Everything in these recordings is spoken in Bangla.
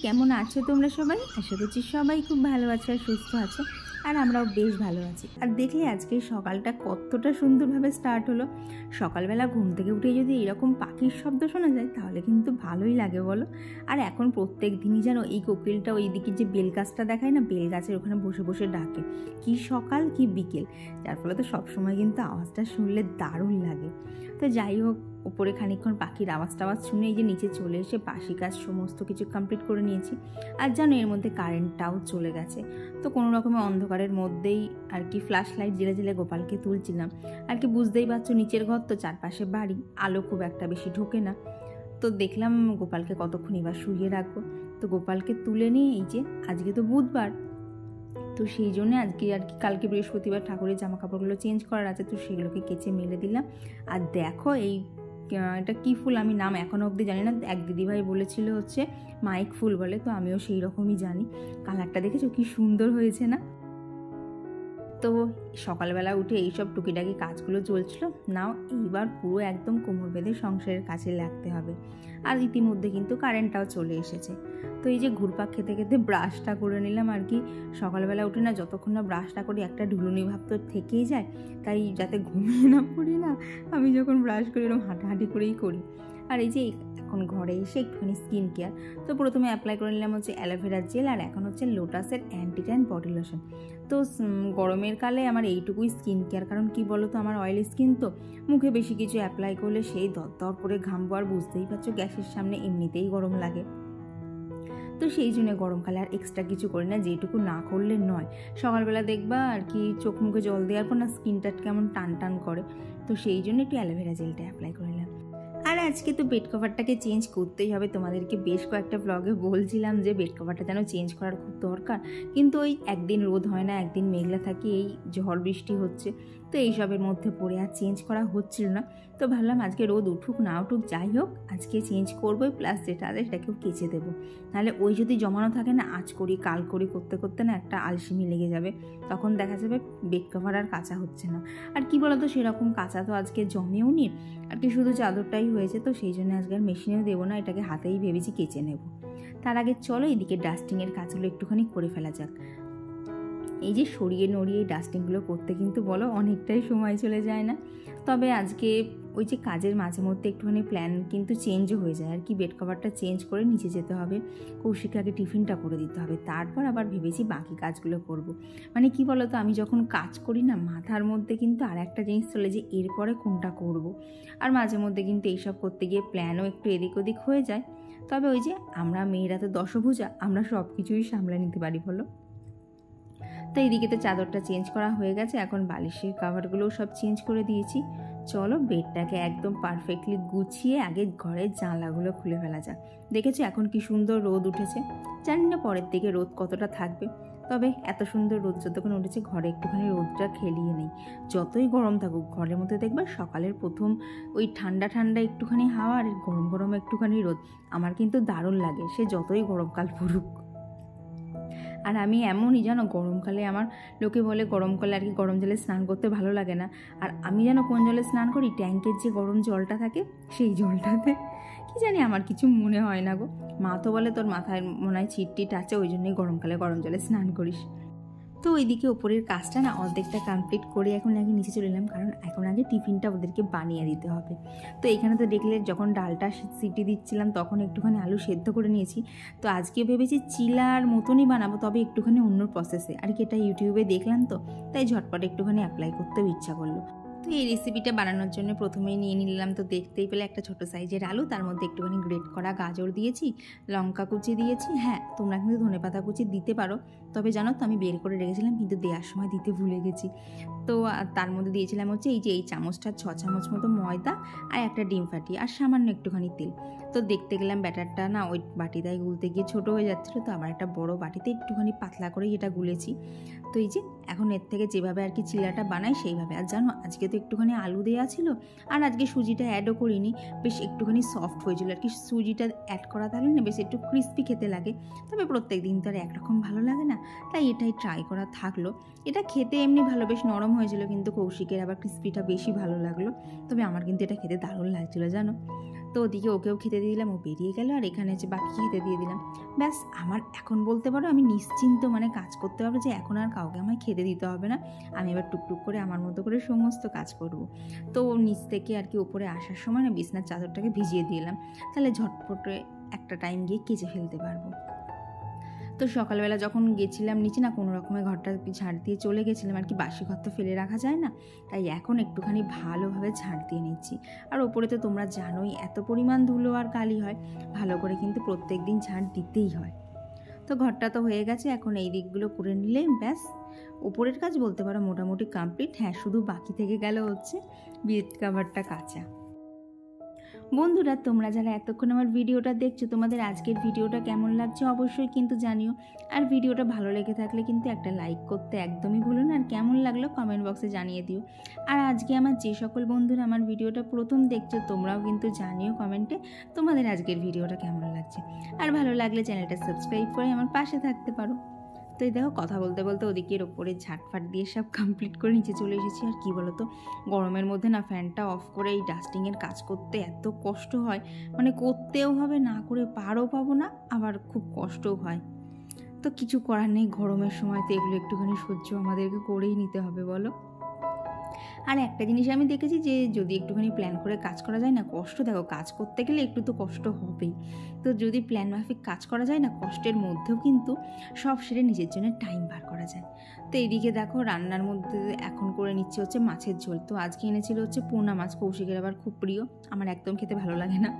কেমন আছো তোমরা সবাই? আশা করছি সবাই খুব ভালো আছে আর সুস্থ আছে, আর আমরাও বেশ ভালো আছি। আর দেখলে আজকে সকালটা কতটা সুন্দরভাবে স্টার্ট হলো। সকালবেলা ঘুম থেকে উঠে যদি এরকম পাখির শব্দ শোনা যায় তাহলে কিন্তু ভালোই লাগে বলো। আর এখন প্রত্যেক দিনই যেন এই কোকিলটা ওইদিকে যে বেল গাছটা দেখায় না, বেল গাছের ওখানে বসে বসে ডাকে, কি সকাল কি বিকেল, যার ফলে তো সবসময় কিন্তু আওয়াজটা শুনলে দারুণ লাগে। তো যাই হোক, উপরে খানিকক্ষণ পাখির আওয়াজ টাওয়াজ শুনে এই যে নিচে চলে এসে বাসি কাজ সমস্ত কিছু কমপ্লিট করে নিয়েছি। আর জানো এর মধ্যে কারেন্টটাও চলে গেছে, তো কোনো রকমের অন্ধকারের মধ্যেই আর কি ফ্ল্যাশ লাইট জেলে জেলে গোপালকে তুলছিলাম। আর কি বুঝতেই পারছো, নিচের ঘর তো, চারপাশে বাড়ি, আলো খুব একটা বেশি ঢোকে না। তো দেখলাম গোপালকে কতক্ষণ এবার শুইয়ে রাখবো, তো গোপালকে তুলে নিয়ে এই যে আজকে তো বুধবার, তো সেই জন্য আজকে আর কি কালকে বৃহস্পতিবার ঠাকুরের জামা কাপড়গুলো চেঞ্জ করার আছে, তো সেগুলোকে কেচে মেলে দিলাম। আর দেখো এটা কি ফুল আমি নাম এখনও অবধি জানি না, এক দিদিভাই বলেছিল হচ্ছে মাইক ফুল বলে, তো আমিও সেই রকমই জানি। কালারটা দেখেছো কি সুন্দর হয়েছে না? তো সকালবেলা উঠে এইসব টুকিটাকি কাজগুলো চলছিল, নাও এইবার পুরো একদম কোমর বেঁধে সংসারের কাছে লাগতে হবে। আর ইতিমধ্যে কিন্তু কারেন্টটাও চলে এসেছে। তো এই যে ঘুরপাক খেতে খেতে ব্রাশটা করে নিলাম আর কি। সকালবেলা উঠে না যতক্ষণ না ব্রাশটা করি একটা ঢুলুনি ভাব তো থেকেই যায়, তাই যাতে ঘুমিয়ে না পড়ি না, আমি যখন ব্রাশ করি এরকম হাঁটাহাঁটি করেই করি। আর এই যে এখন ঘরে এসে একটুখানি স্কিন কেয়ার, তো প্রথমে অ্যাপ্লাই করে নিলাম হচ্ছে অ্যালোভেরা জেল, আর এখন হচ্ছে লোটাসের অ্যান্টি ট্যান বডি লোশন। তো গরমের কালে আমার এইটুকুই স্কিন কেয়ার, কারণ কি বলো তো আমার অয়েলি স্কিন, তো মুখে বেশি কিছু অ্যাপ্লাই করলে সেই দরদর করে ঘামবো, আর বুঝতেই পারছো গ্যাসের সামনে এমনিতেই গরম লাগে। তো সেই জন্য গরমকালে আর এক্সট্রা কিছু করি না, যেটুকু না করলে নয়। সকালবেলা দেখবা আর কি চোখ মুখে জল দেওয়ার পর না স্কিনটা কেমন টান টান করে, তো সেই জন্য একটু অ্যালোভেরা জেলটা অ্যাপ্লাই করে নিলাম। আর আজকে তো বেড কভারটাকে চেঞ্জ করতেই হবে, তোমাদেরকে বেশ কয়েকটা ব্লগে বলছিলাম যে বেড কভারটা যেন চেঞ্জ করার খুব দরকার, কিন্তু ওই একদিন রোদ হয় না, একদিন মেঘলা থাকে, এই ঝড় বৃষ্টি হচ্ছে, তো এইসবের মধ্যে পড়ে আর চেঞ্জ করা হচ্ছিল না। তো ভাবলাম আজকে রোদ উঠুক না উঠুক যাই হোক আজকে চেঞ্জ করবোই, প্লাস যেটা আছে সেটাকেও কেচে দেবো, নাহলে ওই যদি জমানো থাকে না আজ করি কাল করি করতে করতে না একটা আলসেমি লেগে যাবে, তখন দেখা যাবে বেড কভার আর কাচা হচ্ছে না। আর কি বলতো সেরকম কাচা তো আজকে জমেও নি, আর কি শুধু চাদরটাই হয়েছে, তো সেই জন্য আজকে আর মেশিনেও দেবো না, এটাকে হাতেই ভেবেছি কেচে নেব। তার আগে চলো এদিকে ডাস্টিংয়ের কাজগুলো একটুখানি করে ফেলা যাক। এই যে সরিয়ে নড়িয়ে এই ডাস্টিংগুলো করতে কিন্তু বলো অনেকটাই সময় চলে যায় না, তবে আজকে ওই যে কাজের মাঝে মধ্যে একটুখানি প্ল্যান কিন্তু চেঞ্জও হয়ে যায় আর কি। বেড কভারটা চেঞ্জ করে নিচে যেতে হবে, কৌশিককে আগে টিফিনটা করে দিতে হবে, তারপর আবার ভেবেছি বাকি কাজগুলো করব। মানে কি বলো তো, আমি যখন কাজ করি না মাথার মধ্যে কিন্তু আর একটা জিনিস চলে যে এরপরে কোনটা করব, আর মাঝে মধ্যে কিন্তু এইসব করতে গিয়ে প্ল্যানও একটু এদিক ওদিক হয়ে যায়। তবে ওই যে আমরা মেয়েরা তো দশভুজা, আমরা সব কিছুই সামলে নিতে পারি বলো। তো এইদিকে তো চাদরটা চেঞ্জ করা হয়ে গেছে, এখন বালিশের কাভারগুলোও সব চেঞ্জ করে দিয়েছি। চলো বেডটাকে একদম পারফেক্টলি গুছিয়ে আগে ঘরের জানলাগুলো খুলে ফেলা যাক। দেখেছো এখন কি সুন্দর রোদ উঠেছে, জানি না পরের দিকে রোদ কতটা থাকবে, তবে এত সুন্দর রোদ যতক্ষণ উঠেছে ঘরে একটুখানি রোদটা খেলিয়ে নেই। যতই গরম থাকুক ঘরের মধ্যে দেখবা সকালের প্রথম ওই ঠান্ডা ঠান্ডা একটুখানি হাওয়া আর গরম গরম একটুখানি রোদ আমার কিন্তু দারুণ লাগে, সে যতই গরমকাল পড়ুক। আর আমি এমনই জানো, গরমকালে আমার লোকে বলে গরমকালে আর কি গরম জলে স্নান করতে ভালো লাগে না, আর আমি যেন কোন জলে স্নান করি, ট্যাঙ্কের যে গরম জলটা থাকে সেই জলটাতে, কি জানি আমার কিছু মনে হয় না গো। মা তো বলে তোর মাথায় মনে হয় ছিটটিট আছে, ওই জন্যই গরমকালে গরম জলে স্নান করিস। তো ওইদিকে ওপরের কাজটা না অর্ধেকটা কমপ্লিট করে এখন আগে নিচে চলে এলাম, কারণ এখন আগে টিফিনটা ওদেরকে বানিয়ে দিতে হবে। তো এখানে তো দেখলে যখন ডালটা সিটি দিচ্ছিলাম তখন একটুখানি আলু সেদ্ধ করে নিয়েছি, তো আজকে ভেবেছি চিলার মতনই বানাবো, তবে একটুখানি অন্য প্রসেসে, আর কি এটা ইউটিউবে দেখলাম তো তাই ঝটপট একটুখানি অ্যাপ্লাই করতেও ইচ্ছা করলো। তো এই রেসিপিটা বানানোর জন্য প্রথমেই নিয়ে নিলাম, তো দেখতেই পেলে একটা ছোটো সাইজের আলু, তার মধ্যে একটুখানি গ্রেট করা গাজর দিয়েছি, লঙ্কা কুচি দিয়েছি, হ্যাঁ তোমরা কিন্তু ধনেপাতা কুচি দিতে পারো, তবে জানো তো আমি বের করে রেখেছিলাম কিন্তু দেওয়ার সময় দিতে ভুলে গেছি। তো তার মধ্যে দিয়েছিলাম হচ্ছে এই চামচটা 6 চামচ মতো ময়দা, আর একটা ডিম ফাটিয়ে, আর সামান্য একটুখানি তেল। তো দেখতে গেলাম ব্যাটারটা না ওই বাটিটায় গুলতে গিয়ে ছোটো হয়ে যাচ্ছিলো, তো আবার একটা বড় বাটিতে একটুখানি পাতলা করেই এটা গুলেছি। তো এই যে এখন এর থেকে যেভাবে আর কি চিলাটা বানাই সেইভাবে। আর জানো আজকে তো একটুখানি আলু দেওয়া ছিল, আর আজকে সুজিটা অ্যাডও করিনি, বেশ একটুখানি সফট হয়েছিল আর কি। সুজিটা অ্যাড করা থাকলে না বেশ একটু ক্রিস্পি খেতে লাগে, তবে প্রত্যেক দিন তো আর একরকম ভালো লাগে না, তাই এটাই ট্রাই করা থাকলো। এটা খেতে এমনি ভালো বেশ নরম হয়েছিল, কিন্তু কৌশিকের আবার ক্রিস্পিটা বেশি ভালো লাগলো, তবে আমার কিন্তু এটা খেতে দারুণ লাগছিলো জানো। তো ওদিকে ওকেও খেতে দিয়ে দিলাম, ও বেরিয়ে গেল, আর এখানে হচ্ছে বাপিকে খেতে দিয়ে দিলাম। ব্যাস আমার এখন বলতে পারো আমি নিশ্চিন্ত মানে কাজ করতে পারবো, যে এখন আর কাউকে আমায় খেতে দিতে হবে না, আমি এবার টুকটুক করে আমার মতো করে সমস্ত কাজ করব। তো নিচ থেকে আর কি ওপরে আসার সময় না বিছনার চাদরটাকে ভিজিয়ে দিলাম, তাহলে ঝটপটে একটা টাইম গিয়ে কেচে ফেলতে পারবো। তো সকালবেলা যখন গেছিলাম নিচে না, কোনো রকমে ঘরটা ঝাড় দিয়ে চলে গেছিলাম আর কি, বাসি ঘর তো ফেলে রাখা যায় না, তাই এখন একটুখানি ভালোভাবে ঝাড় দিয়ে নিচ্ছি। আর ওপরে তো তোমরা জানোই এত পরিমাণ ধুলো আর কালি হয়, ভালো করে কিন্তু প্রত্যেক দিন ঝাড় দিতেই হয়। তো ঘরটা তো হয়ে গেছে, এখন এই দিকগুলো করে নিলেই ব্যাস ওপরের কাজ বলতে পারো মোটামুটি কমপ্লিট। হ্যাঁ, শুধু বাকি থেকে গেল হচ্ছে বেড কভারটা কাচা। বন্ধুরা, তোমরা যারা এতক্ষণ আমার ভিডিওটা দেখছো, তোমাদের আজকের ভিডিওটা কেমন লাগছে অবশ্যই কিন্তু জানিও। আর ভিডিওটা ভালো লেগে থাকলে কিন্তু একটা লাইক করতে একদমই ভুলো না, আর কেমন লাগলো কমেন্ট বক্সে জানিয়ে দিও। আর আজকে আমার যে সকল বন্ধুরা আমার ভিডিওটা প্রথম দেখছো, তোমরাও কিন্তু জানিও কমেন্টে তোমাদের আজকের ভিডিওটা কেমন লাগছে। আর ভালো লাগলে চ্যানেলটা সাবস্ক্রাইব করে আমার পাশে থাকতে পারো। তো এই দেখো কথা বলতে বলতে ওদিকের ওপরে ঝাটফাট দিয়ে সব কমপ্লিট করে নিচে চলে এসেছি। আর কি বলো তো, গরমের মধ্যে না ফ্যানটা অফ করে এই ডাস্টিংয়ের কাজ করতে এত কষ্ট হয়, মানে করতেও হবে, না করে পারও পাবো না, আবার খুব কষ্টও হয়। তো কিছু করার নেই, গরমের সময় তো এগুলো একটুখানি সহ্য আমাদেরকে করেই নিতে হবে বলো। আর একটা জিনিস আমি দেখেছি যে যদি একটুখানি প্ল্যান করে কাজ করা যায় না, কষ্ট দেখো কাজ করতে গেলে একটু তো কষ্ট হবেই, তো যদি প্ল্যান মাফিক কাজ করা যায় না, কষ্টের মধ্যেও কিন্তু সব সেরে নিজের জন্য টাইম বার করা যায়। তো এইদিকে দেখো রান্নার মধ্যে এখন করে নিচ্ছে হচ্ছে মাছের ঝোল। তো আজকে এনেছিল হচ্ছে পোনা মাছ, কৌশিকের আবার খুব প্রিয়, আমার একদম খেতে ভালো লাগে না,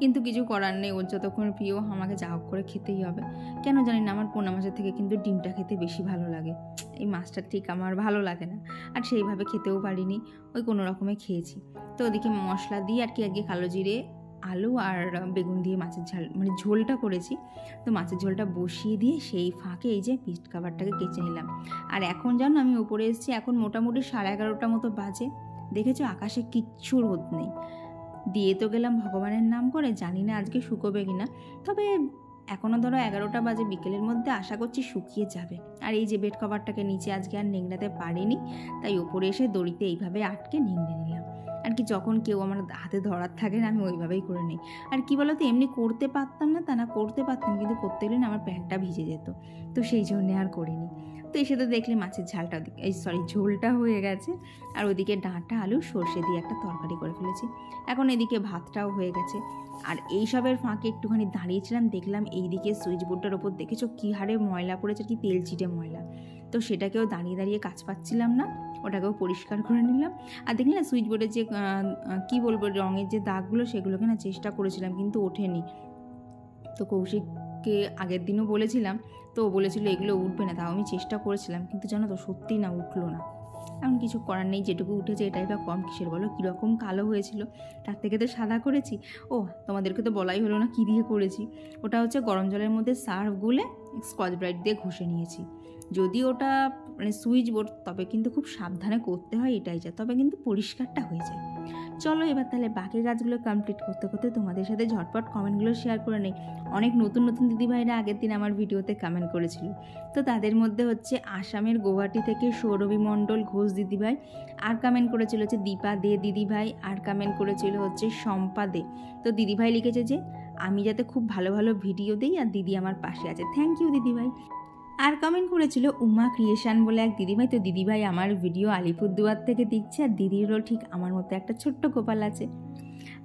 কিন্তু কিছু করার নেই, ওর যতক্ষণ প্রিয় আমাকে যা হোক করে খেতেই হবে। কেন জানি না, আমার পোনা মাছের থেকে কিন্তু ডিমটা খেতে বেশি ভালো লাগে, এই মাছটা ঠিক আমার ভালো লাগে না, আর সেইভাবে খেতেও পারিনি, ওই কোনো রকমে খেয়েছি। তো ওদিকে মশলা দিয়ে আর কি আগে কালো জিরে আলু আর বেগুন দিয়ে মাছের ঝাল মানে ঝোলটা করেছি। তো মাছের ঝোলটা বসিয়ে দিয়ে সেই ফাঁকে এই যে পিঠ কাভারটাকে কেচে নিলাম। আর এখন জানো আমি উপরে এসেছি, এখন মোটামুটি 11:30 মতো বাজে, দেখেছো আকাশে কিচ্ছু রোদ নেই। দিয়ে তো গেলাম ভগবানের নাম করে, জানি না আজকে শুকোবে কিনা, তবে এখনও ধরো 11টা বাজে, বিকেলের মধ্যে আশা করছি শুকিয়ে যাবে। আর এই যে বেড কভারটাকে নিচে আজকে আর নেংড়াতে পারিনি, তাই ওপরে এসে দড়িতে এইভাবে আটকে নেংড়ে নিলাম। আর কি যখন কেউ আমার হাতে ধরার থাকে না, আমি ওইভাবেই করে নিই। আর কি বলতো, এমনি করতে পারতাম না তা না, করতে পারতাম, কিন্তু করতে গেলে না আমার প্যান্টটা ভিজে যেত, তো সেই জন্যে আর করিনি। তো এসে তো দেখলে মাছের ঝোলটা হয়ে গেছে, আর ওদিকে ডাঁটা আলু সর্ষে দিয়ে একটা তরকারি করে ফেলেছি। এখন এদিকে ভাতটাও হয়ে গেছে। আর এইসবের ফাঁকে একটুখানি দাঁড়িয়েছিলাম, দেখলাম এইদিকে সুইচ বোর্ডটার ওপর দেখেছো কী হারে ময়লা পড়েছে, কি তেল চিটে ময়লা। তো সেটাকেও দাঁড়িয়ে দাঁড়িয়ে কাজ পাচ্ছিলাম না, ওটাকেও পরিষ্কার করে নিলাম। আর দেখলে না সুইচ বোর্ডের যে কী বলবো রঙের যে দাগগুলো, সেগুলোকে না চেষ্টা করেছিলাম কিন্তু ওঠেনি। তো কৌশিককে আগের দিনও বলেছিলাম, তো ও বলেছিল এগুলো উঠবে না, তাও আমি চেষ্টা করেছিলাম, কিন্তু জানো তো সত্যিই না উঠলো না। এখন কিছু করার নেই, যেটুকু উঠেছে এটাই বা কম কিসের বলো, কীরকম কালো হয়েছিল, তার থেকে তো সাদা করেছি। ও তোমাদেরকে তো বলাই হলো না কী দিয়ে করেছি, ওটা হচ্ছে গরম জলের মধ্যে সার্ফ গুলে স্কচ ব্রাইট দিয়ে ঘষে নিয়েছি। যদি ওটা মানে সুইচ বোর্ড, তবে কিন্তু খুব সাবধানে করতে হয়, এটাই যা, তবে কিন্তু পরিষ্কারটা হয়ে যায়। চলো এবার তাহলে বাকি কাজগুলো কমপ্লিট করতে করতে তোমাদের সাথে ঝটপট কমেন্টগুলো শেয়ার করে নেই। অনেক নতুন নতুন দিদিভাইরা আগের দিন আমার ভিডিওতে কমেন্ট করেছিল, তো তাদের মধ্যে হচ্ছে আসামের গুয়াহাটি থেকে সৌরভী মণ্ডল ঘোষ দিদিভাই, আর কমেন্ট করেছিল হচ্ছে দীপা দে দিদিভাই, আর কমেন্ট করেছিল হচ্ছে শম্পা দে। তো দিদিভাই লিখেছে যে আমি যাতে খুব ভালো ভালো ভিডিও দিই আর দিদি আমার পাশে আছে, থ্যাংক ইউ দিদিভাই। আর কমেন্ট করেছিল উমা ক্রিয়েশন বলে এক দিদিভাই, তো দিদিভাই আমার ভিডিও আলিপুরদুয়ার থেকে দেখছে, আর দিদিরও ঠিক আমার মতো একটা ছোট্ট গোপাল আছে।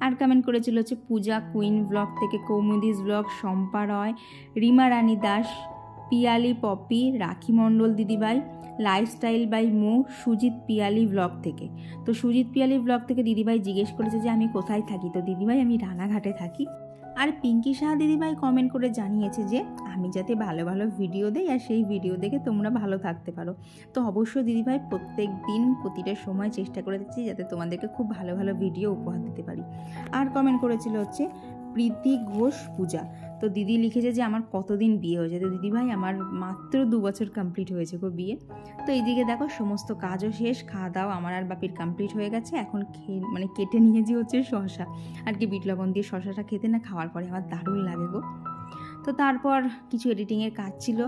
আর কমেন্ট করেছিল হচ্ছে পূজা কুইন ব্লগ থেকে, কৌমুদিস ব্লগ, শম্পা রয়, রিমা রানী দাস, পিয়ালি পপি, রাখি মণ্ডল দিদিভাই, lifestyle by Mo, Sujit Piyali blog থেকে। তো সুজিত পিয়ালি ব্লগ থেকে দিদিভাই জিজ্ঞেস করেছে যে আমি কোথায় থাকি, তো দিদিভাই আমি রানাঘাটে থাকি। আর পিঙ্কি সাহা দিদিভাই কমেন্ট করে জানিয়েছে যে আমি যাতে ভালো ভালো ভিডিও দেই আর সেই ভিডিও দেখে তোমরা ভালো থাকতে পারো। তো অবশ্যই দিদিভাই প্রত্যেক দিন প্রতিটা সময় চেষ্টা করে দিচ্ছি যাতে তোমাদেরকে খুব ভালো ভালো ভিডিও উপহার দিতে পারি। আর কমেন্ট করেছিল হচ্ছে প্রীতি ঘোষ পূজা, তো দিদি লিখেছে যে আমার কতদিন বিয়ে হয়েছে, তো দিদিভাই আমার মাত্র 2 বছর কমপ্লিট হয়েছে গো বিয়ে। তো এইদিকে দেখো সমস্ত কাজও শেষ, খাওয়া দাওয়া আমার আর বাপির কমপ্লিট হয়ে গেছে। এখন মানে কেটে নিয়েছি হচ্ছে শসা, আর কি বিট লবণ দিয়ে শসাটা খেতে না খাওয়ার পরে আমার দারুণ লাগে গো। তো তারপর কিছু এডিটিংয়ের কাজ ছিল,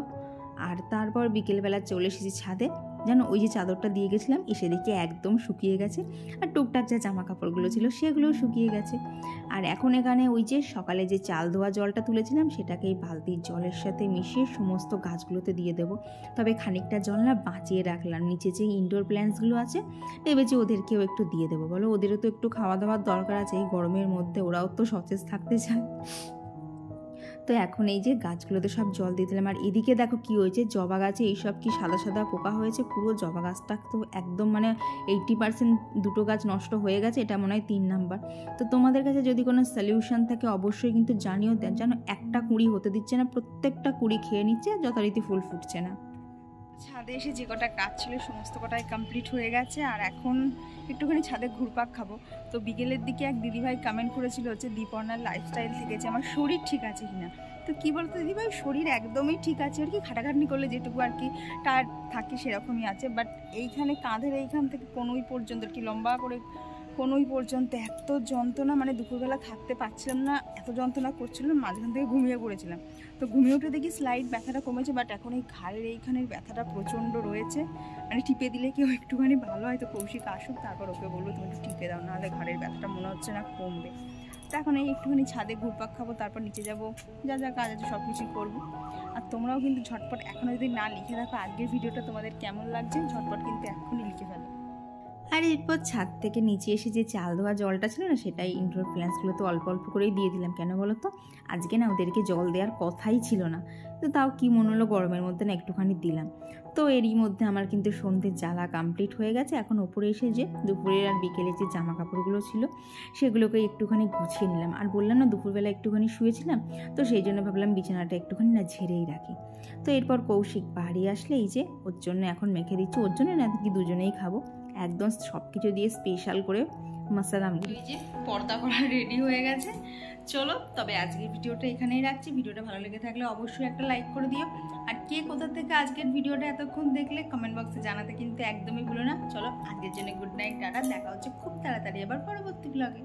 আর তারপর বিকেলবেলা চলে এসেছি ছাদে। যেন ওই যে চাদরটা দিয়ে গেছিলাম এসে দেখি একদম শুকিয়ে গেছে, আর টুকটাক যা জামা কাপড়গুলো ছিল সেগুলোও শুকিয়ে গেছে। আর এখন এখানে ওই যে সকালে যে চাল ধোয়া জলটা তুলেছিলাম সেটাকে এই বালতির জলের সাথে মিশিয়ে সমস্ত গাছগুলোতে দিয়ে দেবো। তবে খানিকটা জল না বাঁচিয়ে রাখলাম, নিচে যে ইনডোর প্ল্যান্টসগুলো আছে ভেবেছি ওদেরকেও একটু দিয়ে দেবো, বলো ওদেরও তো একটু খাওয়া দাওয়ার দরকার আছে এই গরমের মধ্যে, ওরাও তো সতেজ থাকতে চায়। তো এখন এই যে গাছগুলোতে সব জল দিয়ে দিলাম। আর এদিকে দেখো কি হয়েছে, জবা গাছে এইসব কি সাদা সাদা পোকা হয়েছে, পুরো জবা গাছটা তো একদম মানে 80% দুটো গাছ নষ্ট হয়ে গেছে, এটা মনে হয় 3 নাম্বার। তো তোমাদের কাছে যদি কোনো সলিউশন থাকে অবশ্যই কিন্তু জানিও, দেন যেন একটা কুঁড়ি হতে দিচ্ছে না, প্রত্যেকটা কুঁড়ি খেয়ে নিচ্ছে, যথারীতি ফুল ফুটছে না। ছাদে এসে যে কটা কাজ ছিল সমস্ত কটাই কমপ্লিট হয়ে গেছে, আর এখন একটুখানি ছাদে ঘুরপাক খাবো। তো বিকেলের দিকে এক দিদিভাই কমেন্ট করেছিল হচ্ছে দীপর্ণার লাইফস্টাইল থেকে যে আমার শরীর ঠিক আছে কিনা। তো কী বলতো দিদিভাই, শরীর একদমই ঠিক আছে, আর কি খাটাখাটনি করলে যেটুকু আর কি টায়ার্ড থাকে সেরকমই আছে, বাট এইখানে কাঁধের এইখান থেকে কোনোই পর্যন্ত আর কি লম্বা করে কোনোই পর্যন্ত এত যন্ত্রণা, মানে দুপুরবেলা থাকতে পারছিলাম না, এত যন্ত্রণা করছিল, মাঝখান থেকে ঘুমিয়ে পড়েছিলাম। তো ঘুমিয়ে উঠে দেখি স্লাইড ব্যথাটা কমেছে, বাট এখন এই ঘাড়ের এইখানের ব্যথাটা প্রচণ্ড রয়েছে, মানে টিপে দিলে কেউ একটুখানি ভালো হয়। তো কৌশিক আসুক তারপর ওকে বলবো তুমি একটু টিপে দাও, নাহলে ঘাড়ের ব্যথাটা মনে হচ্ছে না কমবে। তো এখন এই একটুখানি ছাদে ঘুরপাক খাবো, তারপর নিচে যাবো, যা যা কাজ আছে সব কিছুই করবো। আর তোমরাও কিন্তু ঝটপট এখনও যদি না লিখে রাখো আজকের ভিডিওটা তোমাদের কেমন লাগছে, ঝটপট কিন্তু এখনই লিখে ফেলো। আর এরপর ছাদ থেকে নিচে এসে যে চাল ধোয়া জলটা ছিল না সেটাই ইনডোর প্ল্যান্টসগুলো তো অল্প অল্প করেই দিয়ে দিলাম। কেন বলো তো, আজকে না ওদেরকে জল দেওয়ার কথাই ছিল না, তো তাও কি মনে হলো গরমের মধ্যে না একটুখানি দিলাম। তো এরই মধ্যে আমার কিন্তু সন্ধ্যের জ্বালা কমপ্লিট হয়ে গেছে। এখন ওপরে এসে যে দুপুরের আর বিকেলের যে জামা কাপড়গুলো ছিল সেগুলোকে একটুখানি গুছিয়ে নিলাম। আর বললাম না দুপুরবেলা একটুখানি শুয়েছিলাম, তো সেই জন্য ভাবলাম বিছানাটা একটুখানি না ঝেড়েই রাখি। তো এরপর কৌশিক বাড়ি আসলে এই যে ওর জন্য এখন মেখে দিচ্ছি, ওর জন্য না কি দুজনেই খাবো, একদম সব কিছু দিয়ে স্পেশাল করে মশলা। এই যে পর্দা করা রেডি হয়ে গেছে, চলো তবে আজকের ভিডিওটা এখানেই রাখছি। ভিডিওটা ভালো লেগে থাকলে অবশ্যই একটা লাইক করে দিও, আর কে কোথা থেকে আজকের ভিডিওটা এতক্ষণ দেখলে কমেন্ট বক্সে জানাতে কিন্তু একদমই ভুলো না। চলো আজকের জন্য গুড নাইট, টাটা, দেখা হচ্ছে খুব তাড়াতাড়ি আবার পরবর্তী ব্লগে।